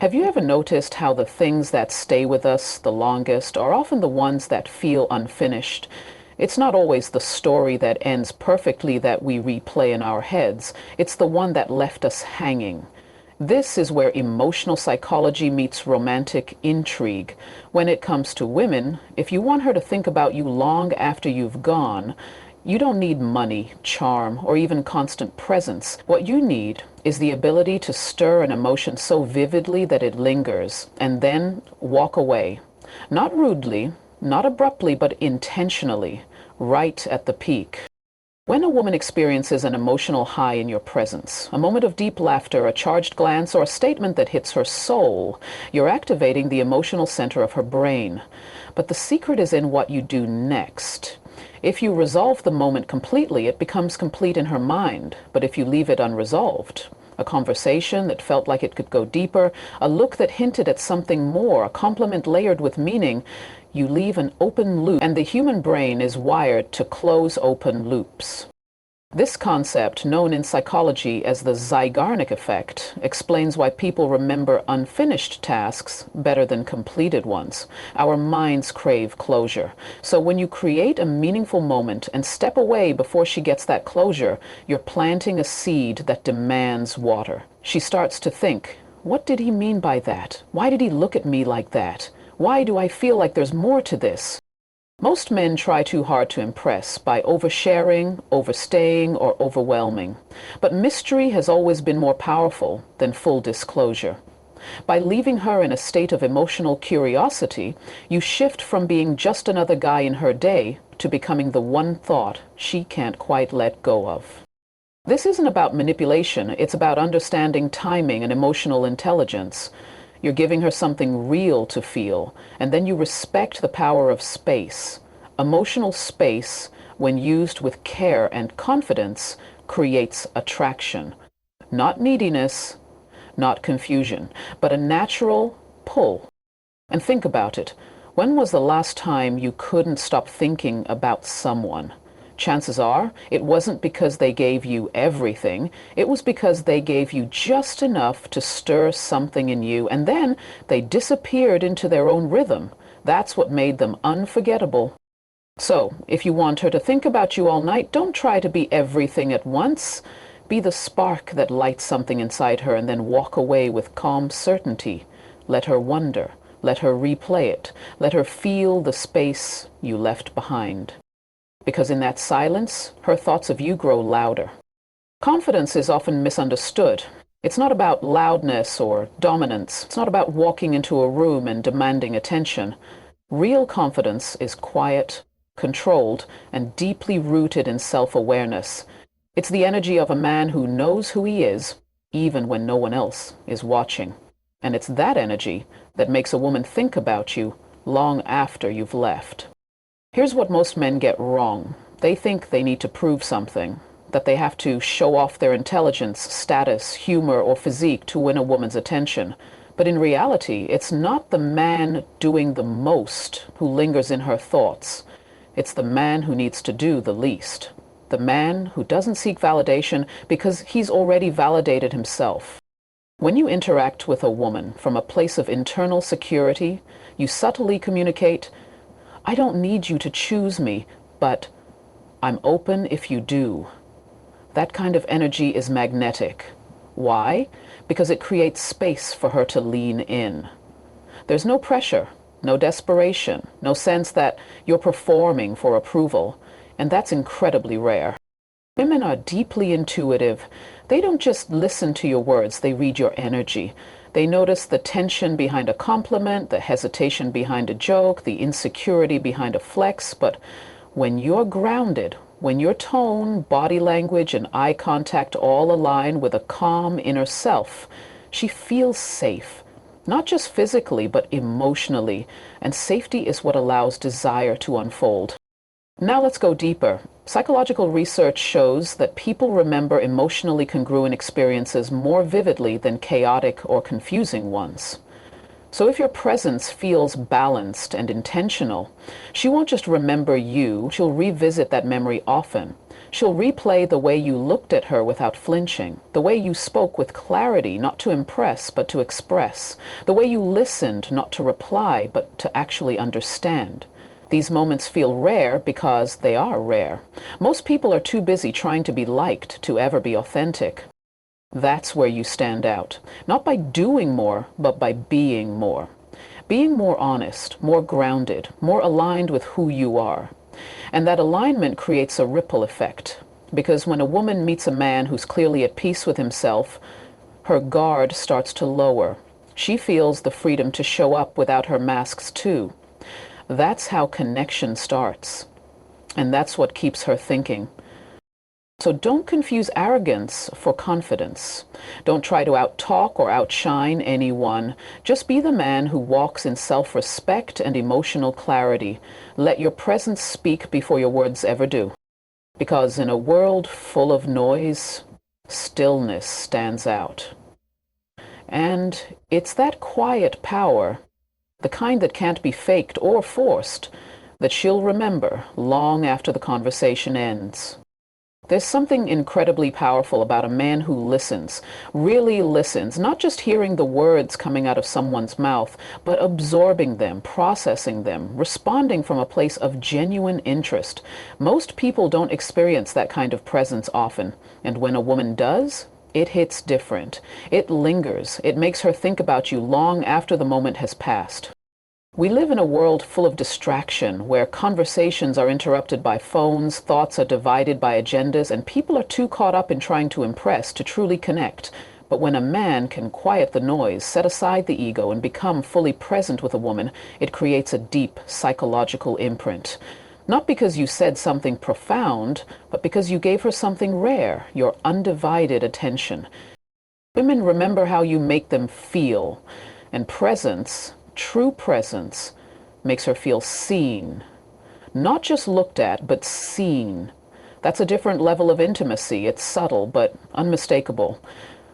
Have you ever noticed how the things that stay with us the longest are often the ones that feel unfinished? It's not always the story that ends perfectly that we replay in our heads. It's the one that left us hanging. This is where emotional psychology meets romantic intrigue. When it comes to women, if you want her to think about you long after you've gone, you don't need money, charm, or even constant presence. What you need is the ability to stir an emotion so vividly that it lingers, and then walk away. Not rudely, not abruptly, but intentionally, right at the peak. When a woman experiences an emotional high in your presence, a moment of deep laughter, a charged glance, or a statement that hits her soul, you're activating the emotional center of her brain. But the secret is in what you do next. If you resolve the moment completely, it becomes complete in her mind. But if you leave it unresolved, a conversation that felt like it could go deeper, a look that hinted at something more, a compliment layered with meaning, you leave an open loop, and the human brain is wired to close open loops. This concept, known in psychology as the Zeigarnik effect, explains why people remember unfinished tasks better than completed ones. Our minds crave closure. So when you create a meaningful moment and step away before she gets that closure, you're planting a seed that demands water. She starts to think, what did he mean by that? Why did he look at me like that? Why do I feel like there's more to this? Most men try too hard to impress by oversharing, overstaying, or overwhelming. But mystery has always been more powerful than full disclosure. By leaving her in a state of emotional curiosity, you shift from being just another guy in her day to becoming the one thought she can't quite let go of. This isn't about manipulation, it's about understanding timing and emotional intelligence. You're giving her something real to feel, and then you respect the power of space. Emotional space, when used with care and confidence, creates attraction. Not neediness, not confusion, but a natural pull. And think about it. When was the last time you couldn't stop thinking about someone? Chances are it wasn't because they gave you everything. It was because they gave you just enough to stir something in you, and then they disappeared into their own rhythm. That's what made them unforgettable. So, if you want her to think about you all night, don't try to be everything at once. Be the spark that lights something inside her and then walk away with calm certainty. Let her wonder. Let her replay it. Let her feel the space you left behind. Because in that silence, her thoughts of you grow louder. Confidence is often misunderstood. It's not about loudness or dominance. It's not about walking into a room and demanding attention. Real confidence is quiet, controlled, and deeply rooted in self-awareness. It's the energy of a man who knows who he is, even when no one else is watching. And it's that energy that makes a woman think about you long after you've left. Here's what most men get wrong. They think they need to prove something, that they have to show off their intelligence, status, humor, or physique to win a woman's attention. But in reality, it's not the man doing the most who lingers in her thoughts. It's the man who needs to do the least. The man who doesn't seek validation because he's already validated himself. When you interact with a woman from a place of internal security, you subtly communicate, I don't need you to choose me, but I'm open if you do. That kind of energy is magnetic. Why? Because it creates space for her to lean in. There's no pressure, no desperation, no sense that you're performing for approval, and that's incredibly rare. Women are deeply intuitive. They don't just listen to your words, they read your energy. They notice the tension behind a compliment, the hesitation behind a joke, the insecurity behind a flex. But when you're grounded, when your tone, body language, and eye contact all align with a calm inner self, she feels safe. Not just physically, but emotionally. And safety is what allows desire to unfold. Now let's go deeper. Psychological research shows that people remember emotionally congruent experiences more vividly than chaotic or confusing ones. So if your presence feels balanced and intentional, she won't just remember you, she'll revisit that memory often. She'll replay the way you looked at her without flinching, the way you spoke with clarity, not to impress, but to express, the way you listened, not to reply, but to actually understand. These moments feel rare because they are rare. Most people are too busy trying to be liked to ever be authentic. That's where you stand out, not by doing more, but by being more. Being more honest, more grounded, more aligned with who you are. And that alignment creates a ripple effect. Because when a woman meets a man who's clearly at peace with himself, her guard starts to lower. She feels the freedom to show up without her masks too. That's how connection starts. And that's what keeps her thinking. So don't confuse arrogance for confidence. Don't try to outtalk or outshine anyone. Just be the man who walks in self-respect and emotional clarity. Let your presence speak before your words ever do. Because in a world full of noise, stillness stands out. And it's that quiet power, the kind that can't be faked or forced, that she'll remember long after the conversation ends. There's something incredibly powerful about a man who listens, really listens, not just hearing the words coming out of someone's mouth, but absorbing them, processing them, responding from a place of genuine interest. Most people don't experience that kind of presence often, and when a woman does, it hits different. It lingers. It makes her think about you long after the moment has passed. We live in a world full of distraction, where conversations are interrupted by phones, thoughts are divided by agendas, and people are too caught up in trying to impress to truly connect. But when a man can quiet the noise, set aside the ego, and become fully present with a woman, it creates a deep psychological imprint. Not because you said something profound, but because you gave her something rare, your undivided attention. Women remember how you make them feel, and presence, true presence, makes her feel seen. Not just looked at, but seen. That's a different level of intimacy. It's subtle, but unmistakable.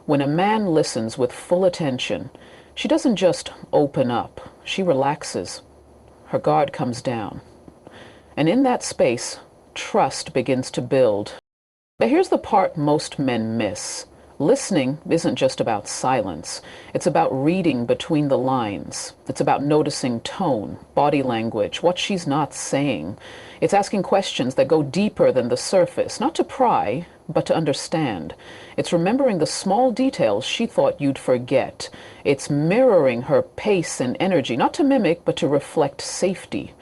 When a man listens with full attention, she doesn't just open up. She relaxes. Her guard comes down. And in that space, trust begins to build. But here's the part most men miss. Listening isn't just about silence. It's about reading between the lines. It's about noticing tone, body language, what she's not saying. It's asking questions that go deeper than the surface, not to pry, but to understand. It's remembering the small details she thought you'd forget. It's mirroring her pace and energy, not to mimic, but to reflect safety.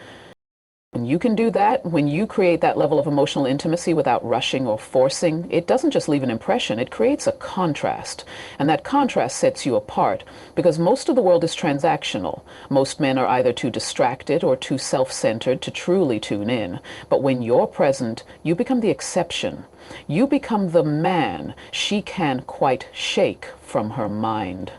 When you can do that, when you create that level of emotional intimacy without rushing or forcing, it doesn't just leave an impression, it creates a contrast. And that contrast sets you apart, because most of the world is transactional. Most men are either too distracted or too self-centered to truly tune in. But when you're present, you become the exception. You become the man she can't quite shake from her mind.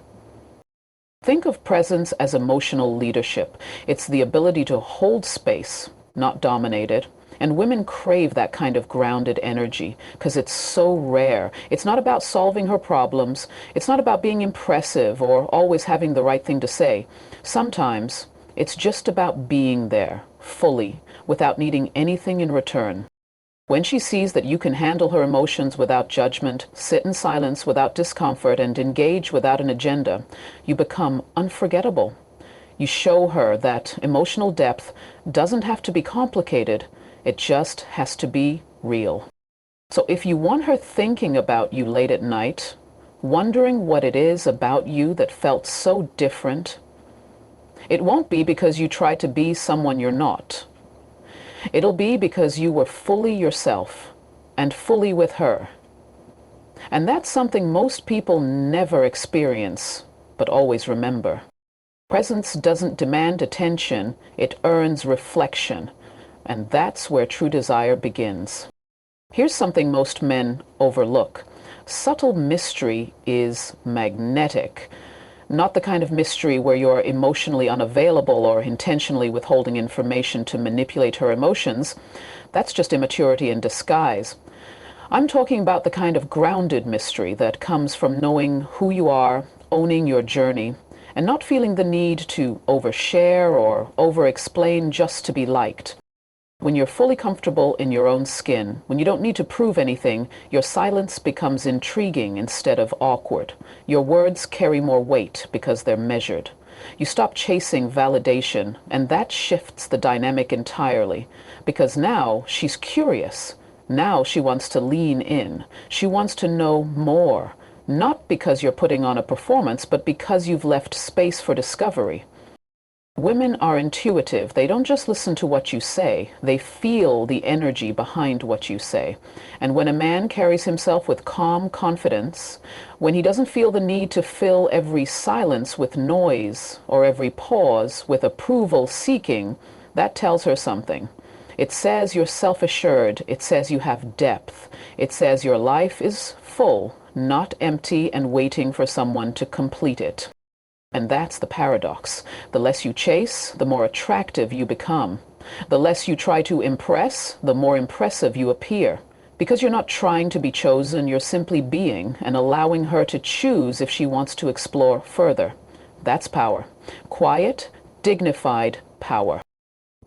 Think of presence as emotional leadership. It's the ability to hold space, not dominate it. And women crave that kind of grounded energy because it's so rare. It's not about solving her problems. It's not about being impressive or always having the right thing to say. Sometimes it's just about being there, fully, without needing anything in return. When she sees that you can handle her emotions without judgment, sit in silence without discomfort, and engage without an agenda, you become unforgettable. You show her that emotional depth doesn't have to be complicated, it just has to be real. So if you want her thinking about you late at night, wondering what it is about you that felt so different, it won't be because you tried to be someone you're not. It'll be because you were fully yourself and fully with her. And that's something most people never experience, but always remember. Presence doesn't demand attention, it earns reflection. And that's where true desire begins. Here's something most men overlook. Subtle mystery is magnetic. Not the kind of mystery where you're emotionally unavailable or intentionally withholding information to manipulate her emotions. That's just immaturity in disguise. I'm talking about the kind of grounded mystery that comes from knowing who you are, owning your journey, and not feeling the need to overshare or over-explain just to be liked. When you're fully comfortable in your own skin, when you don't need to prove anything, your silence becomes intriguing instead of awkward. Your words carry more weight because they're measured. You stop chasing validation, and that shifts the dynamic entirely, because now she's curious. Now she wants to lean in. She wants to know more, not because you're putting on a performance, but because you've left space for discovery. Women are intuitive. They don't just listen to what you say, they feel the energy behind what you say. And when a man carries himself with calm confidence, when he doesn't feel the need to fill every silence with noise or every pause with approval seeking, that tells her something. It says you're self-assured. It says you have depth. It says your life is full, not empty and waiting for someone to complete it. And that's the paradox. The less you chase, the more attractive you become. The less you try to impress, the more impressive you appear. Because you're not trying to be chosen, you're simply being and allowing her to choose if she wants to explore further. That's power. Quiet, dignified power.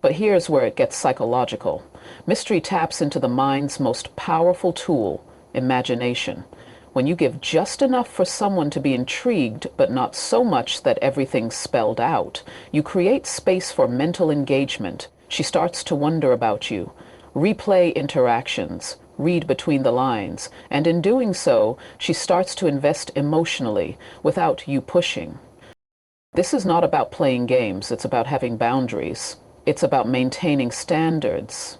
But here's where it gets psychological. Mystery taps into the mind's most powerful tool, imagination. When you give just enough for someone to be intrigued, but not so much that everything's spelled out, you create space for mental engagement. She starts to wonder about you, replay interactions, read between the lines, and in doing so, she starts to invest emotionally without you pushing. This is not about playing games, it's about having boundaries. It's about maintaining standards.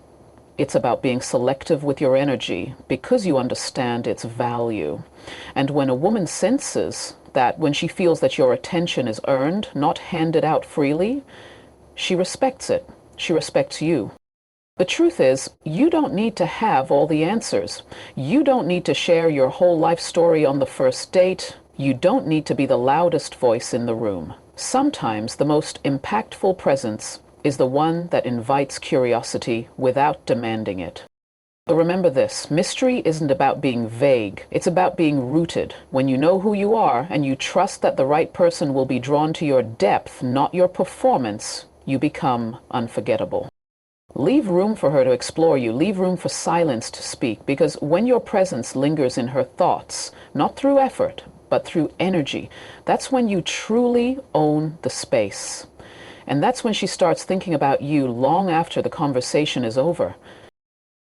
It's about being selective with your energy because you understand its value. And when a woman senses that, when she feels that your attention is earned, not handed out freely, she respects it. She respects you. The truth is, you don't need to have all the answers. You don't need to share your whole life story on the first date. You don't need to be the loudest voice in the room. Sometimes the most impactful presence is the one that invites curiosity without demanding it. But remember this, mystery isn't about being vague. It's about being rooted. When you know who you are and you trust that the right person will be drawn to your depth, not your performance, you become unforgettable. Leave room for her to explore you. Leave room for silence to speak, because when your presence lingers in her thoughts, not through effort, but through energy, that's when you truly own the space. And that's when she starts thinking about you long after the conversation is over.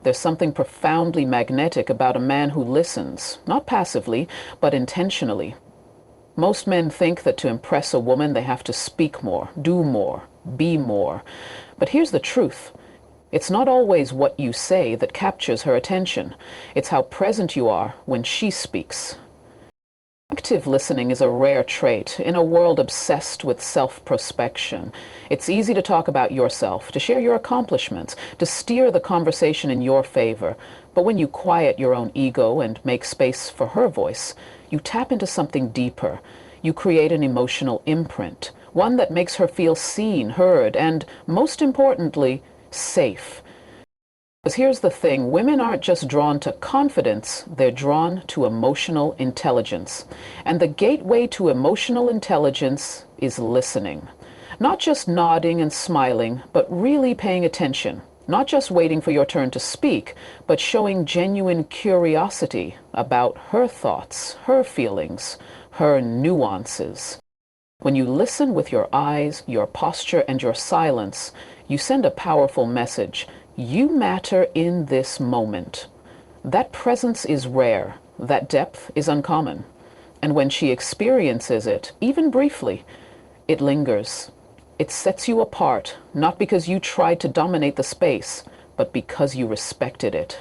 There's something profoundly magnetic about a man who listens, not passively, but intentionally. Most men think that to impress a woman, they have to speak more, do more, be more. But here's the truth. It's not always what you say that captures her attention. It's how present you are when she speaks. Active listening is a rare trait in a world obsessed with self-prospection. It's easy to talk about yourself, to share your accomplishments, to steer the conversation in your favor. But when you quiet your own ego and make space for her voice, you tap into something deeper. You create an emotional imprint, one that makes her feel seen, heard, and, most importantly, safe. Because here's the thing, women aren't just drawn to confidence, they're drawn to emotional intelligence. And the gateway to emotional intelligence is listening. Not just nodding and smiling, but really paying attention. Not just waiting for your turn to speak, but showing genuine curiosity about her thoughts, her feelings, her nuances. When you listen with your eyes, your posture, and your silence, you send a powerful message. You matter in this moment. That presence is rare. That depth is uncommon. And when she experiences it, even briefly, it lingers. It sets you apart, not because you tried to dominate the space, but because you respected it.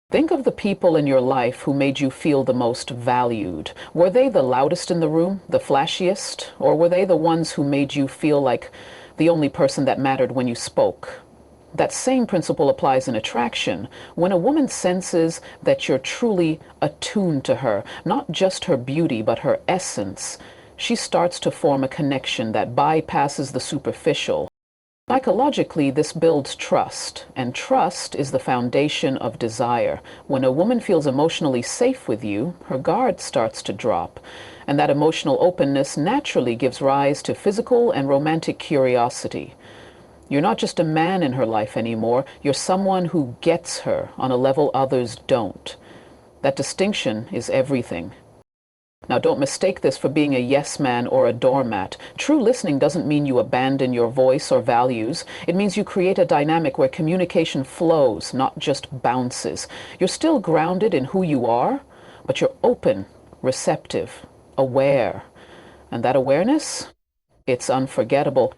Think of the people in your life who made you feel the most valued. Were they the loudest in the room, the flashiest, or were they the ones who made you feel like the only person that mattered when you spoke? That same principle applies in attraction. When a woman senses that you're truly attuned to her, not just her beauty, but her essence, she starts to form a connection that bypasses the superficial. Psychologically, this builds trust, and trust is the foundation of desire. When a woman feels emotionally safe with you, her guard starts to drop, and that emotional openness naturally gives rise to physical and romantic curiosity. You're not just a man in her life anymore, you're someone who gets her on a level others don't. That distinction is everything. Now, don't mistake this for being a yes man or a doormat. True listening doesn't mean you abandon your voice or values. It means you create a dynamic where communication flows, not just bounces. You're still grounded in who you are, but you're open, receptive, aware. And that awareness, it's unforgettable.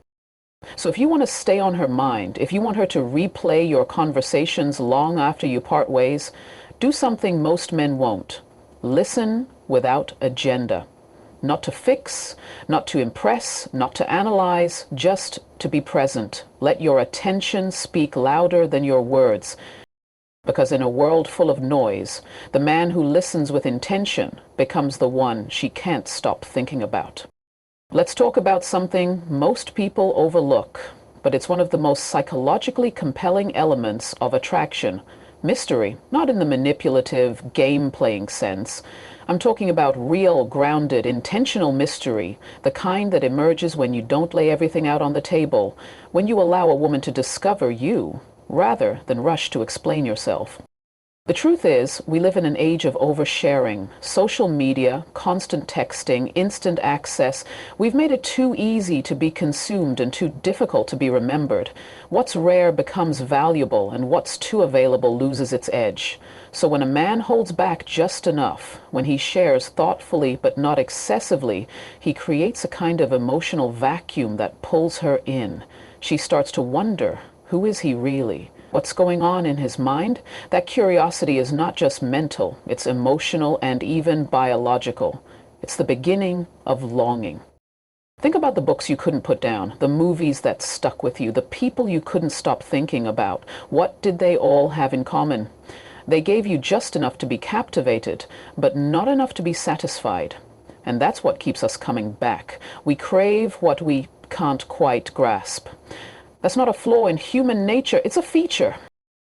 So if you want to stay on her mind, if you want her to replay your conversations long after you part ways, do something most men won't. Listen without agenda. Not to fix, not to impress, not to analyze, just to be present. Let your attention speak louder than your words. Because in a world full of noise, the man who listens with intention becomes the one she can't stop thinking about. Let's talk about something most people overlook, but it's one of the most psychologically compelling elements of attraction. Mystery, not in the manipulative, game-playing sense. I'm talking about real, grounded, intentional mystery, the kind that emerges when you don't lay everything out on the table, when you allow a woman to discover you, rather than rush to explain yourself. The truth is, we live in an age of oversharing. Social media, constant texting, instant access. We've made it too easy to be consumed and too difficult to be remembered. What's rare becomes valuable, and what's too available loses its edge. So when a man holds back just enough, when he shares thoughtfully but not excessively, he creates a kind of emotional vacuum that pulls her in. She starts to wonder, who is he really? What's going on in his mind? That curiosity is not just mental, it's emotional and even biological. It's the beginning of longing. Think about the books you couldn't put down, the movies that stuck with you, the people you couldn't stop thinking about. What did they all have in common? They gave you just enough to be captivated, but not enough to be satisfied. And that's what keeps us coming back. We crave what we can't quite grasp. That's not a flaw in human nature, it's a feature.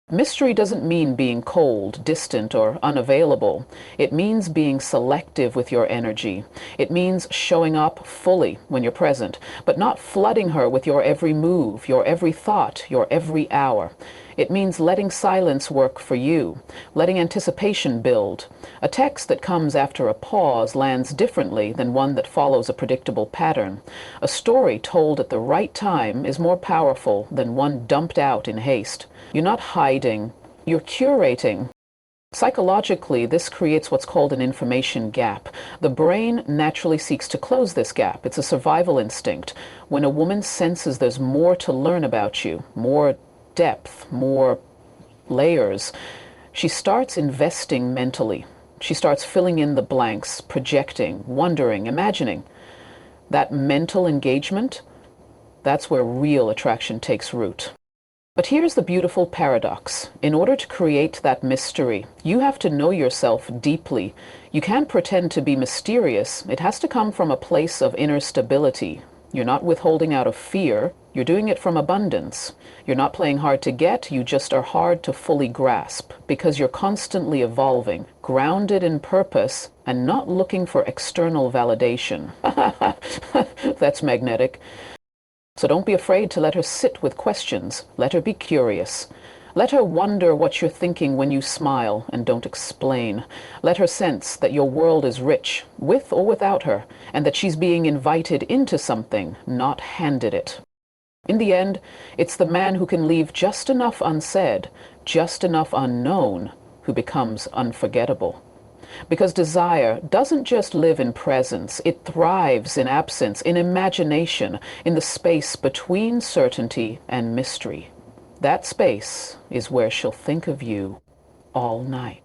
Mystery doesn't mean being cold, distant, or unavailable. It means being selective with your energy. It means showing up fully when you're present, but not flooding her with your every move, your every thought, your every hour. It means letting silence work for you, letting anticipation build. A text that comes after a pause lands differently than one that follows a predictable pattern. A story told at the right time is more powerful than one dumped out in haste. You're not hiding, you're curating. Psychologically, this creates what's called an information gap. The brain naturally seeks to close this gap. It's a survival instinct. When a woman senses there's more to learn about you, more depth, more layers, she starts investing mentally. She starts filling in the blanks, projecting, wondering, imagining. That mental engagement, that's where real attraction takes root. But here's the beautiful paradox. In order to create that mystery, you have to know yourself deeply. You can't pretend to be mysterious. It has to come from a place of inner stability. You're not withholding out of fear. You're doing it from abundance. You're not playing hard to get. You just are hard to fully grasp because you're constantly evolving, grounded in purpose, and not looking for external validation. That's magnetic. So don't be afraid to let her sit with questions. Let her be curious. Let her wonder what you're thinking when you smile and don't explain. Let her sense that your world is rich, with or without her, and that she's being invited into something, not handed it. In the end, it's the man who can leave just enough unsaid, just enough unknown, who becomes unforgettable. Because desire doesn't just live in presence, it thrives in absence, in imagination, in the space between certainty and mystery. That space is where she'll think of you all night.